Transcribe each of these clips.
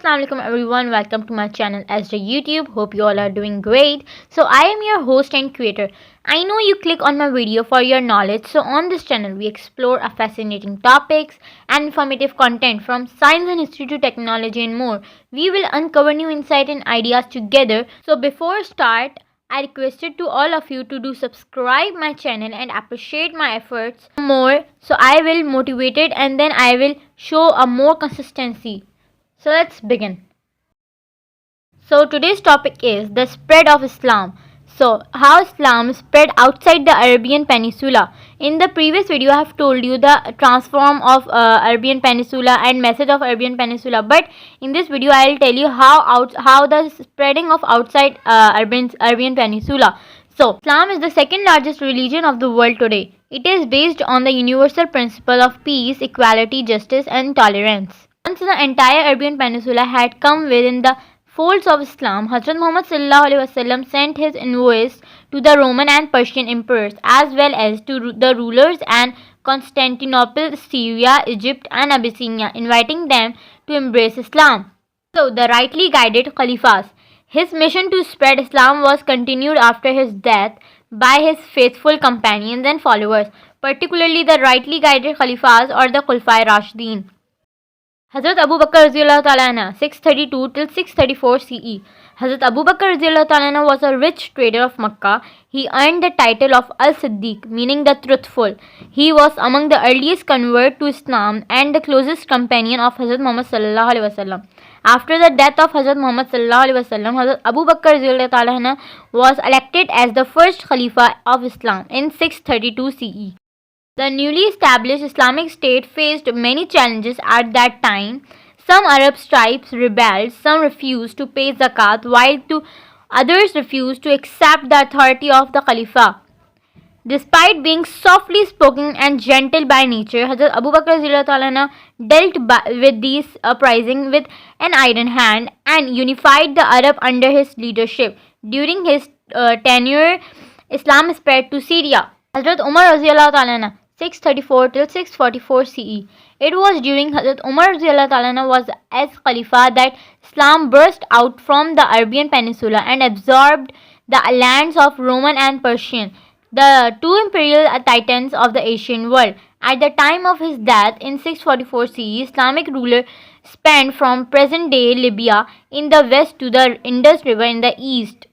Assalamu alaikum everyone, welcome to my channel SJ YouTube. Hope you all are doing great. So I am your host and creator. I know you click on my video for your knowledge. So on this channel we explore a fascinating topics and informative content from science and history to technology and more. We will uncover new insight and ideas together. So before start, I requested to all of you to do subscribe my channel and appreciate my efforts more, so I will motivate it and then I will show a more consistency. So let's begin. So today's topic is the spread of Islam. So how Islam spread outside the Arabian Peninsula. In the previous video I have told you the transform of Arabian Peninsula and message of Arabian Peninsula, but in this video I will tell you how the spreading of outside Arabian Peninsula. So Islam is the second largest religion of the world today. It is based on the universal principle of peace, equality, justice and tolerance. Once the entire Arabian Peninsula had come within the folds of Islam, Hazrat Muhammad ﷺ sent his envoys to the Roman and Persian emperors as well as to the rulers and Constantinople, Syria, Egypt and Abyssinia, inviting them to embrace Islam. So the rightly guided Khalifas. His mission to spread Islam was continued after his death by his faithful companions and followers, particularly the rightly guided Khalifas or the Khulafai Rashidin. Hazrat Abu Bakr Radiallahu Ta'ala Anhu, 632 till 634 CE. Hazrat Abu Bakr Radiallahu Ta'ala Anhu was a rich trader of Makkah. He earned the title of Al-Siddiq, meaning the truthful. He was among the earliest converts to Islam and the closest companion of Hazrat Muhammad Sallallahu Alaihi Wasallam. After the death of Hazrat Muhammad Sallallahu Alaihi Wasallam, Hazrat Abu Bakr Radiallahu Ta'ala Anhu was elected as the first Khalifa of Islam in 632 CE. The newly established Islamic State faced many challenges at that time. Some Arab tribes rebelled, some refused to pay zakat, while others refused to accept the authority of the Khalifa. Despite being softly spoken and gentle by nature, Hazrat Abu Bakr dealt with these uprisings with an iron hand and unified the Arab under his leadership. During his tenure, Islam spread to Syria. Hazrat Umar 634 till 644 CE. It was during Hazrat Umar was as Khalifa that Islam burst out from the Arabian Peninsula and absorbed the lands of Roman and Persian, the two imperial titans of the Asian world. At the time of his death in 644 CE, Islamic ruler spanned from present-day Libya in the west to the Indus River in the east.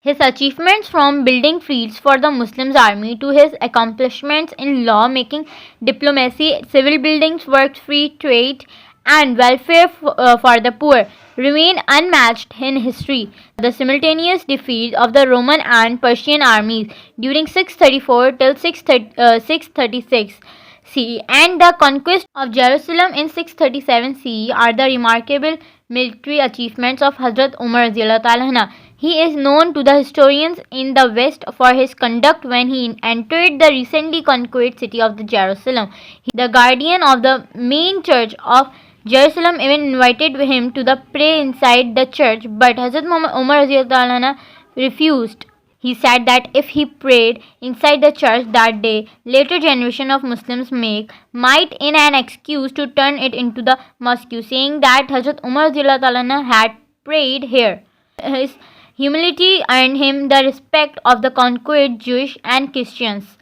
His achievements from building fields for the Muslims army to his accomplishments in law making, diplomacy, civil buildings, works, free trade and welfare for the poor remain unmatched in history. The simultaneous defeat of the Roman and Persian armies during 634 till 636 CE and the conquest of Jerusalem in 637 CE are the remarkable military achievements of Hazrat Umar Radiallahu Ta'ala. He is known to the historians in the West for his conduct when he entered the recently conquered city of the Jerusalem. The guardian of the main church of Jerusalem even invited him to the pray inside the church, but Hazrat Umar refused. He said that if he prayed inside the church that day, later generation of Muslims might in an excuse to turn it into the mosque, saying that Hazrat Umar had prayed here. His humility earned him the respect of the conquered Jewish and Christians.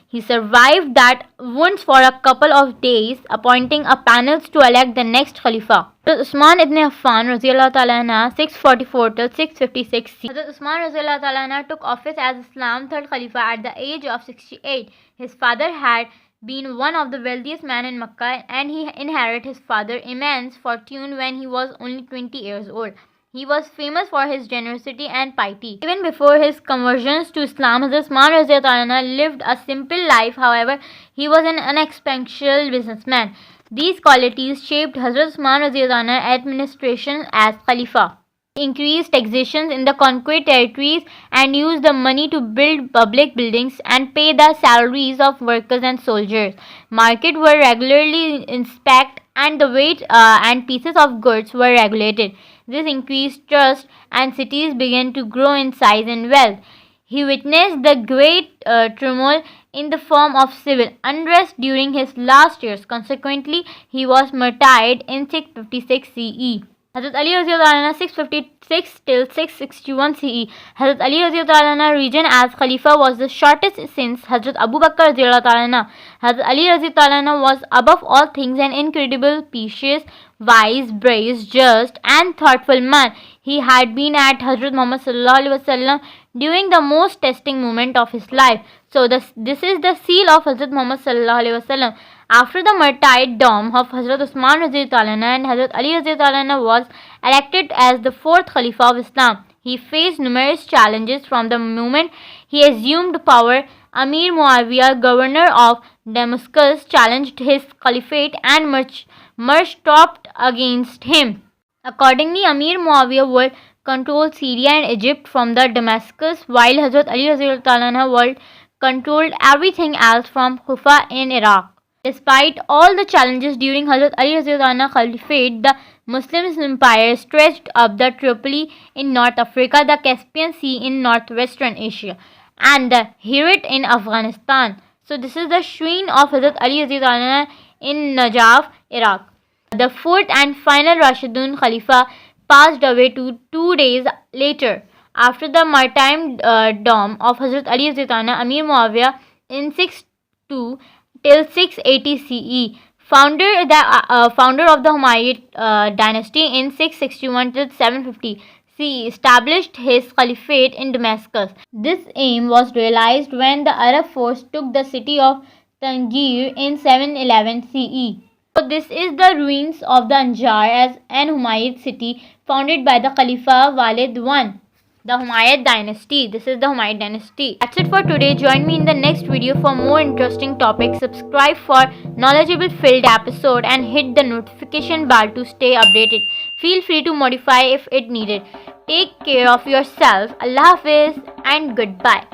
He survived that wounds for a couple of days, appointing a panel to elect the next Khalifa. Hazrat Usman ibn Affan 644 till 656 CE. Hazrat Usman took office as Islam's third Khalifa at the age of 68. His father had been one of the wealthiest men in Makkah and he inherited his father's immense fortune when he was only 20 years old. He was famous for his generosity and piety. Even before his conversion to Islam, Hazrat Usman lived a simple life. However, he was an unexpected businessman. These qualities shaped Hazrat Usman's administration as Khalifa. He increased taxations in the conquered territories and used the money to build public buildings and pay the salaries of workers and soldiers. Markets were regularly inspected and the weight and pieces of goods were regulated. This increased trust and cities began to grow in size and wealth. He witnessed the great turmoil in the form of civil unrest during his last years. Consequently, he was martyred in 656 CE. Hazrat Ali Raziallahu 656 till 661 CE. Hazrat Ali Raziallahu region as Khalifa was the shortest since Hazrat Abu Bakr Raziallahu. Hazrat Ali Raziallahu was above all things an incredible, pious, wise, brave, just and thoughtful man. He had been at Hazrat Muhammad Sallallahu Alaihi Wasallam during the most testing moment of his life. So this is the seal of Hazrat Muhammad Sallallahu Alaihi Wasallam. After the martyrdom of Hazrat Usman Raziallahu and Hazrat Ali Raziallahu was elected as the fourth Khalifa of Islam. He faced numerous challenges from the moment he assumed power. Amir Muawiyah, governor of Damascus, challenged his caliphate and marched against him. Accordingly, Amir Muawiyah would control Syria and Egypt from the Damascus, while Hazrat Ali Raziallahu controlled everything else from Kufa in Iraq. Despite all the challenges during Hazrat Ali Raziallahu Caliphate, the Muslim empire stretched up the Tripoli in North Africa, the Caspian Sea in northwestern Asia, and the Herat in Afghanistan. So this is the shrine of Hazrat Ali Raziallahu in Najaf, Iraq. The fourth and final Rashidun Khalifa passed away 2 days later. After the martyrdom of Hazrat Ali Raziallahu, Amir Muawiyah in 662 till 680 CE, founder of the Umayyad dynasty in 661 till 750 CE, established his caliphate in Damascus. This aim was realized when the Arab force took the city of Tangier in 711 CE. So this is the ruins of the Anjar as an Umayyad city founded by the Khalifa Walid I. The Umayyad dynasty. This is the Umayyad dynasty. That's it for today. Join me in the next video for more interesting topics. Subscribe for knowledgeable filled episode and hit the notification bell to stay updated. Feel free to modify if it needed. Take care of yourself. Allah Hafiz and goodbye.